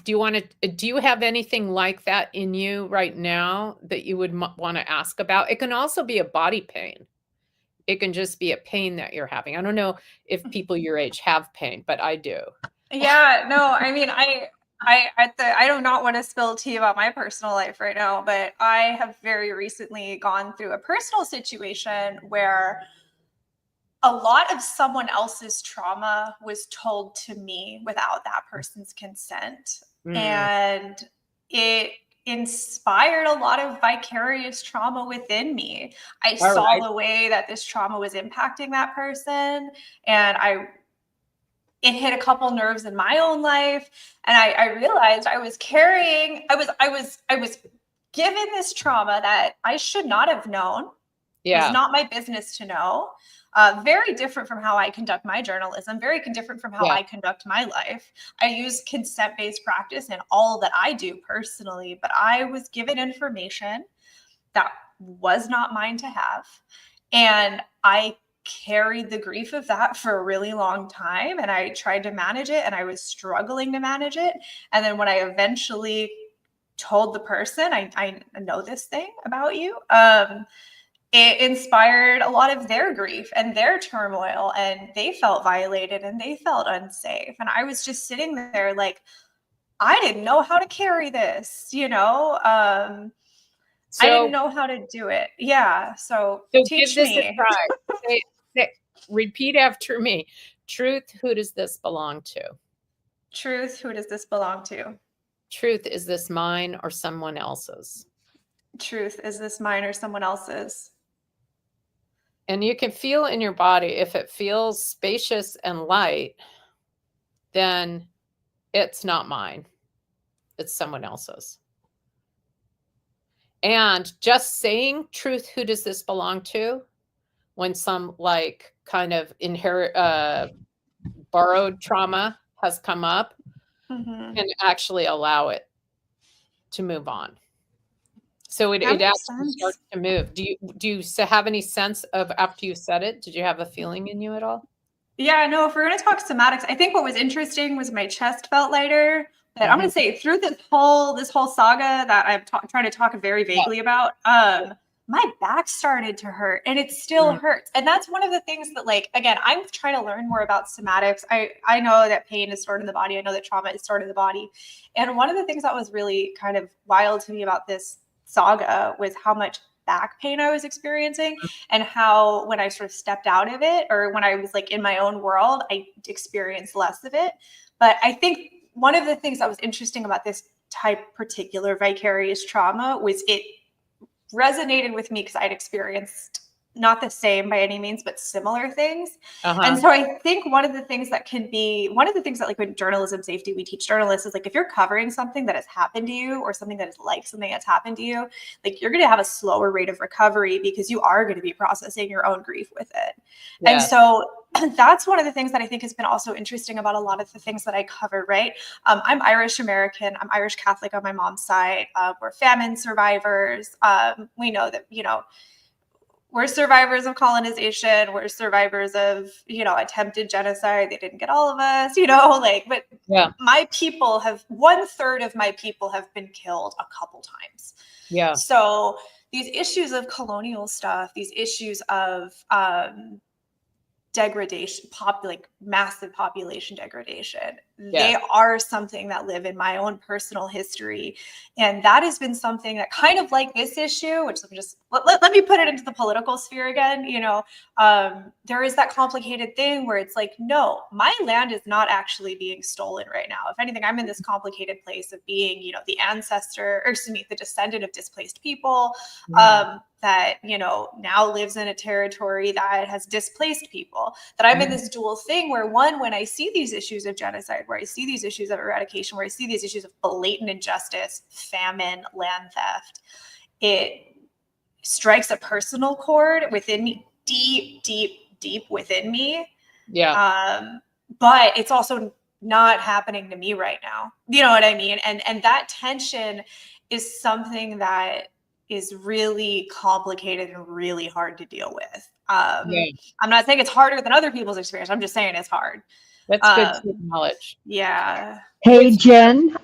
do you have anything like that in you right now that you would want to ask about? It can also be a body pain. It can just be a pain that you're having. I don't know if people your age have pain, but I do. Yeah, no, I mean, I do not want to spill tea about my personal life right now, but I have very recently gone through a personal situation where a lot of someone else's trauma was told to me without that person's consent. And it inspired a lot of vicarious trauma within me. I saw the way that this trauma was impacting that person, and it hit a couple nerves in my own life. And I realized I was given this trauma that I should not have known. Yeah. It's not my business to know. Very different from how I conduct my journalism, very different from how I conduct my life. I use consent-based practice in all that I do personally, but I was given information that was not mine to have. And I carried the grief of that for a really long time, and I tried to manage it, and I was struggling to manage it. And then when I eventually told the person, I know this thing about you, it inspired a lot of their grief and their turmoil, and they felt violated and they felt unsafe. And I was just sitting there like, I didn't know how to carry this, I didn't know how to do it. Yeah. So teach give this me. A try. Repeat after me. Truth, who does this belong to? Truth, who does this belong to? Truth, is this mine or someone else's? Truth, is this mine or someone else's? And you can feel in your body, if it feels spacious and light, then it's not mine. It's someone else's. And just saying, truth, who does this belong to? When some like kind of borrowed trauma has come up, can actually allow it to move on. So it actually starts to move. Do you have any sense of, after you said it, did you have a feeling in you at all? Yeah, no, if we're going to talk somatics, I think what was interesting was my chest felt lighter. But I'm going to say, through this whole saga that I'm trying to talk very vaguely about, my back started to hurt, and it still hurts. And that's one of the things that, like, again, I'm trying to learn more about somatics. I know that pain is stored in the body. I know that trauma is stored in the body. And one of the things that was really kind of wild to me about this saga was how much back pain I was experiencing, and how when I sort of stepped out of it, or when I was like in my own world, I experienced less of it. But I think one of the things that was interesting about this particular vicarious trauma was it resonated with me because I'd experienced not the same by any means, but similar things. And so I think one of the things that like with journalism safety, we teach journalists is like, if you're covering something that has happened to you, or something that is like something that's happened to you, like you're going to have a slower rate of recovery because you are going to be processing your own grief with it. Yeah. And so that's one of the things that I think has been also interesting about a lot of the things that I cover, right? I'm Irish American. I'm Irish Catholic on my mom's side. We're famine survivors. We know that, we're survivors of colonization. We're survivors of, attempted genocide. They didn't get all of us, but my people 1/3 of my people have been killed a couple times. Yeah. So these issues of colonial stuff, these issues of degradation, massive population degradation, they are something that live in my own personal history. And that has been something that, kind of like this issue, which let me put it into the political sphere again, there is that complicated thing where it's like, no, my land is not actually being stolen right now. If anything, I'm in this complicated place of being, the descendant of displaced people. that, you know, now lives in a territory that has displaced people, that I'm in this dual thing where one, when I see these issues of genocide, where I see these issues of eradication, where I see these issues of blatant injustice, famine, land theft, it strikes a personal chord within me, deep within me. Yeah. But it's also not happening to me right now. You know what I mean? And that tension is something that is really complicated and really hard to deal with. I'm not saying it's harder than other people's experience. I'm just saying it's hard. That's good to acknowledge. Yeah. Hey, Jen,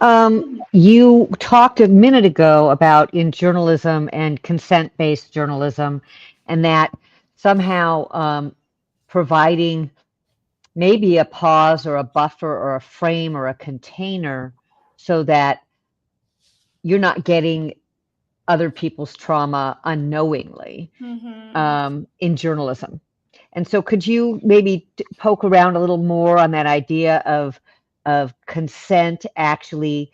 you talked a minute ago about in journalism and consent-based journalism, and that somehow providing maybe a pause or a buffer or a frame or a container so that you're not getting other people's trauma unknowingly in journalism. And so could you maybe poke around a little more on that idea of consent actually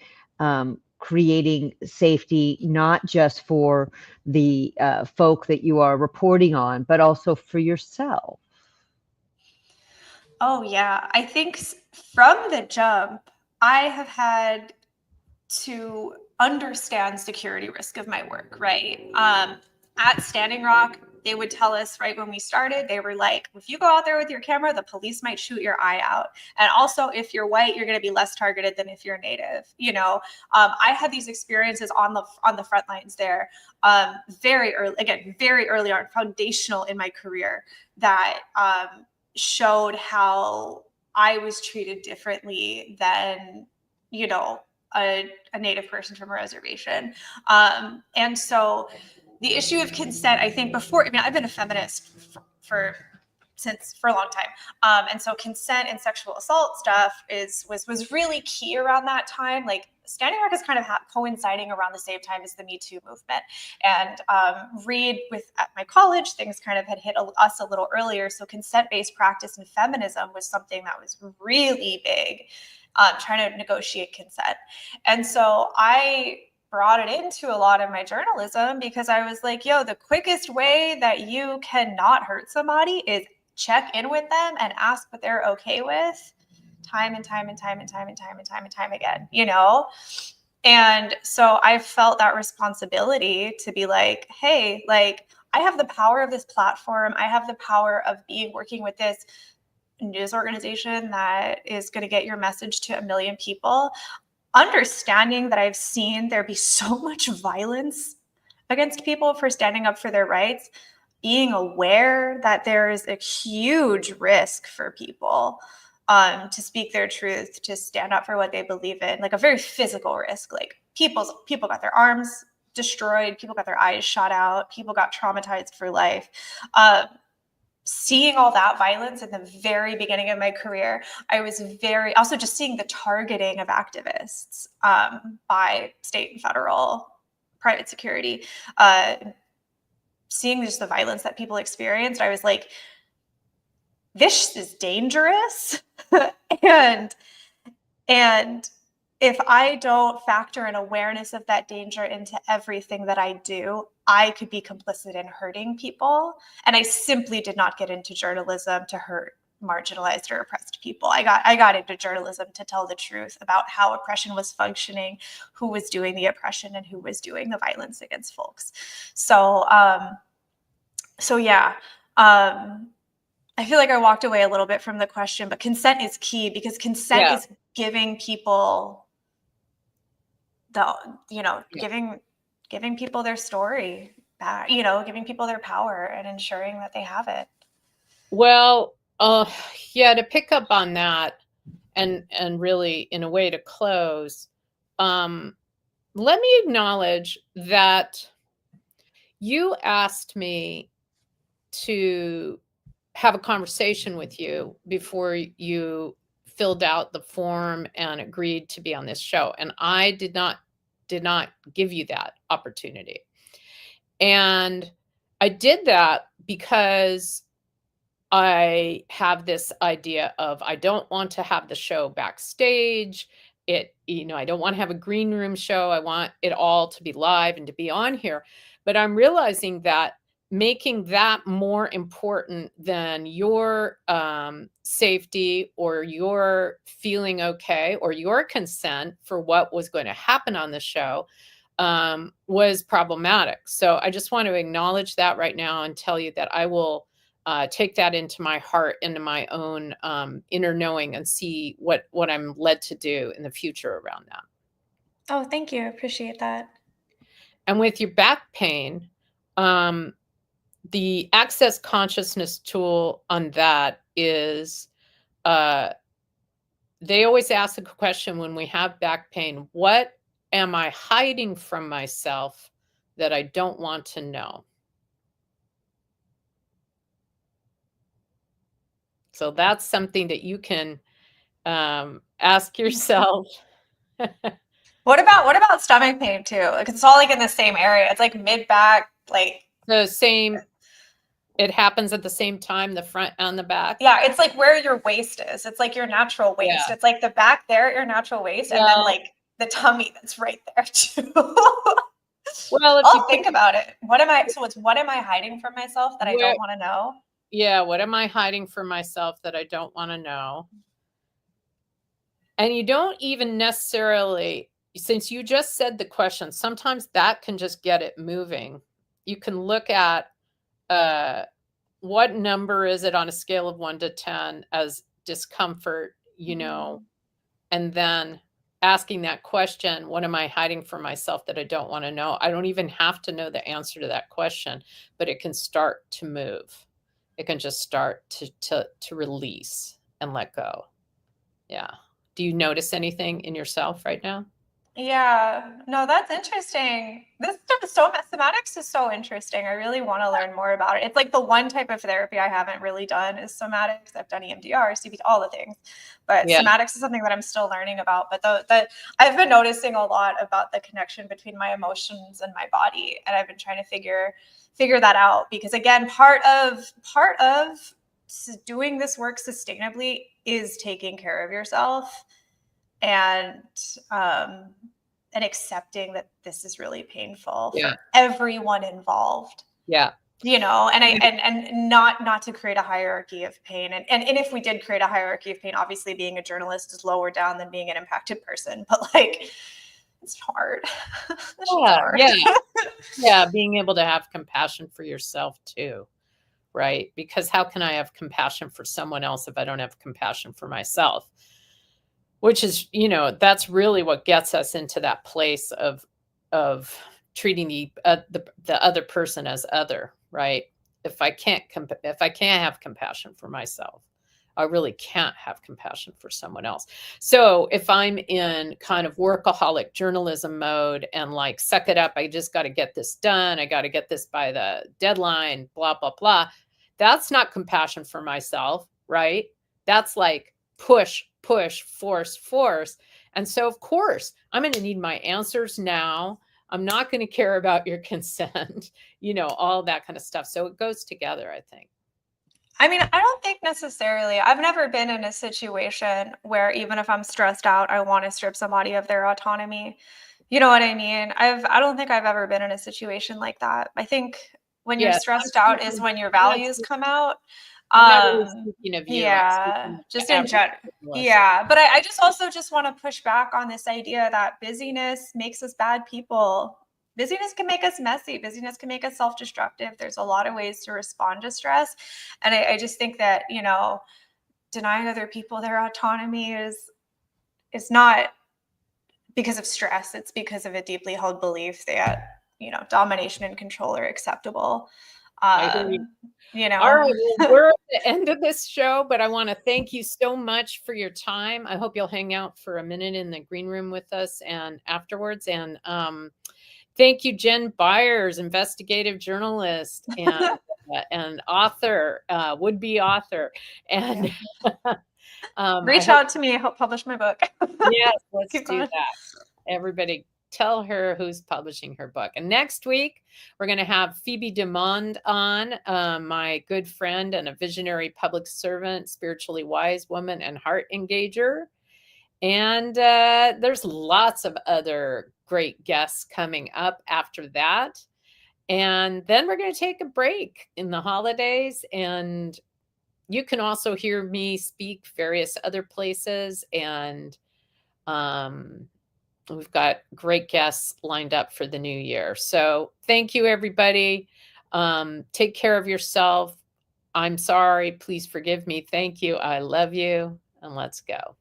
creating safety, not just for the folk that you are reporting on, but also for yourself? Oh, yeah. I think from the jump, I have had to understand security risk of my work, right? At Standing Rock, they would tell us right when we started, they were like, if you go out there with your camera, the police might shoot your eye out. And also, if you're white, you're going to be less targeted than if you're Native. You know, I had these experiences on the front lines there, very early on, foundational in my career, that showed how I was treated differently than, you know, a Native person from a reservation. And so the issue of consent, I think I've been a feminist for a long time. And so consent and sexual assault stuff was really key around that time. Like Standing Rock is kind of coinciding around the same time as the Me Too movement. And at my college, things kind of had hit us a little earlier. So consent-based practice and feminism was something that was really big, trying to negotiate consent. And so I brought it into a lot of my journalism because I was like, yo, the quickest way that you cannot hurt somebody is check in with them and ask what they're okay with time and time again, you know? And so I felt that responsibility to be like, hey, like I have the power of this platform. I have the power of working with this news organization that is going to get your message to 1 million people. Understanding that I've seen there be so much violence against people for standing up for their rights, being aware that there is a huge risk for people to speak their truth, to stand up for what they believe in, like a very physical risk. Like people got their arms destroyed, people got their eyes shot out, people got traumatized for life. Seeing all that violence in the very beginning of my career, I was also just seeing the targeting of activists by state and federal private security, seeing just the violence that people experienced, I was like, this is dangerous. and if I don't factor an awareness of that danger into everything that I do, I could be complicit in hurting people. And I simply did not get into journalism to hurt marginalized or oppressed people. I got into journalism to tell the truth about how oppression was functioning, who was doing the oppression, and who was doing the violence against folks. So yeah. I feel like I walked away a little bit from the question, but consent is key because consent is giving people giving people their story back, giving people their power and ensuring that they have it. Well, to pick up on that and really in a way to close, let me acknowledge that you asked me to have a conversation with you before you filled out the form and agreed to be on this show. And I did not give you that opportunity. And I did that because I have this idea of, I don't want to have the show backstage. I don't want to have a green room show. I want it all to be live and to be on here. But I'm realizing that making that more important than your safety or your feeling okay or your consent for what was going to happen on the show was problematic. So I just want to acknowledge that right now and tell you that I will take that into my heart, into my own inner knowing, and see what I'm led to do in the future around that. Oh, thank you. I appreciate that. And with your back pain, the access consciousness tool on that is, they always ask the question when we have back pain, what am I hiding from myself that I don't want to know? So that's something that you can ask yourself. What about stomach pain too? Like it's all like in the same area. It's like mid back, like the same. It happens at the same time, the front and the back. Yeah, it's like where your waist is. It's like your natural waist. Yeah. It's like the back there, your natural waist, and then like the tummy that's right there too. Well, if I'll think about it. What am I hiding from myself that I don't want to know? Yeah, what am I hiding from myself that I don't want to know? And you don't even necessarily, since you just said the question, sometimes that can just get it moving. You can look at what number is it on a scale of 1 to 10 as discomfort, you know, and then asking that question, what am I hiding from myself that I don't want to know? I don't even have to know the answer to that question, but it can start to move. It can just start to release and let go. Yeah. Do you notice anything in yourself right now? Yeah, no, that's interesting. This stuff is somatics is so interesting. I really want to learn more about it. It's like the one type of therapy I haven't really done is somatics. I've done EMDR, CBT, all the things, but somatics is something that I'm still learning about. But I've been noticing a lot about the connection between my emotions and my body, and I've been trying to figure that out because again, part of doing this work sustainably is taking care of yourself. And accepting that this is really painful for everyone involved. Yeah. You know, and and not to create a hierarchy of pain. And if we did create a hierarchy of pain, obviously being a journalist is lower down than being an impacted person. But like, it's hard. Yeah. Being able to have compassion for yourself too. Right. Because how can I have compassion for someone else if I don't have compassion for myself? Which is, you know, that's really what gets us into that place of treating the other person as other, right? If I can't have compassion for myself, I really can't have compassion for someone else. So if I'm in kind of workaholic journalism mode and like, suck it up, I just got to get this done. I got to get this by the deadline, blah, blah, blah. That's not compassion for myself, right? That's like push, force. And so, of course, I'm going to need my answers now. I'm not going to care about your consent, you know, all that kind of stuff. So it goes together, I think. I mean, I don't think necessarily. I've never been in a situation where even if I'm stressed out, I want to strip somebody of their autonomy. You know what I mean? I don't think I've ever been in a situation like that. I think when you're stressed out is when your values come out. Speaking of you, just in general. Yeah, but I just also just want to push back on this idea that busyness makes us bad people. Busyness can make us messy. Busyness can make us self-destructive. There's a lot of ways to respond to stress. And I just think that, you know, denying other people their autonomy is not because of stress. It's because of a deeply held belief that, you know, domination and control are acceptable. You know. All right, well, we're at the end of this show, but I want to thank you so much for your time. I hope you'll hang out for a minute in the green room with us and afterwards. And thank you, Jen Byers, investigative journalist and author, would-be author. And reach out to me. I hope publish my book. Yes, let's do that. Everybody tell her who's publishing her book. And next week, we're going to have Phoebe DeMond on, my good friend and a visionary public servant, spiritually wise woman, and heart engager. And there's lots of other great guests coming up after that. And then we're going to take a break in the holidays. And you can also hear me speak various other places. And we've got great guests lined up for the new year. So thank you, everybody. Take care of yourself. I'm sorry. Please forgive me. Thank you. I love you. And let's go.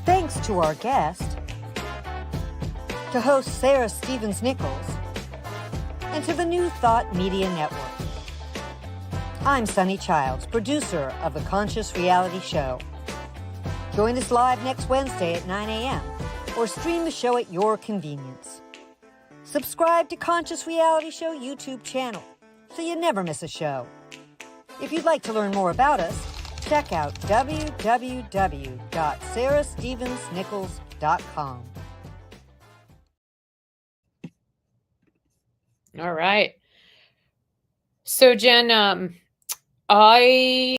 Thanks to our guest, to host Sara Stevens-Nichols, and to the New Thought Media Network. I'm Sunny Childs, producer of The Conscious Reality Show. Join us live next Wednesday at 9 a.m. or stream the show at your convenience. Subscribe to Conscious Reality Show YouTube channel so you never miss a show. If you'd like to learn more about us, check out www.sarastevensnichols.com. All right. So Jen, I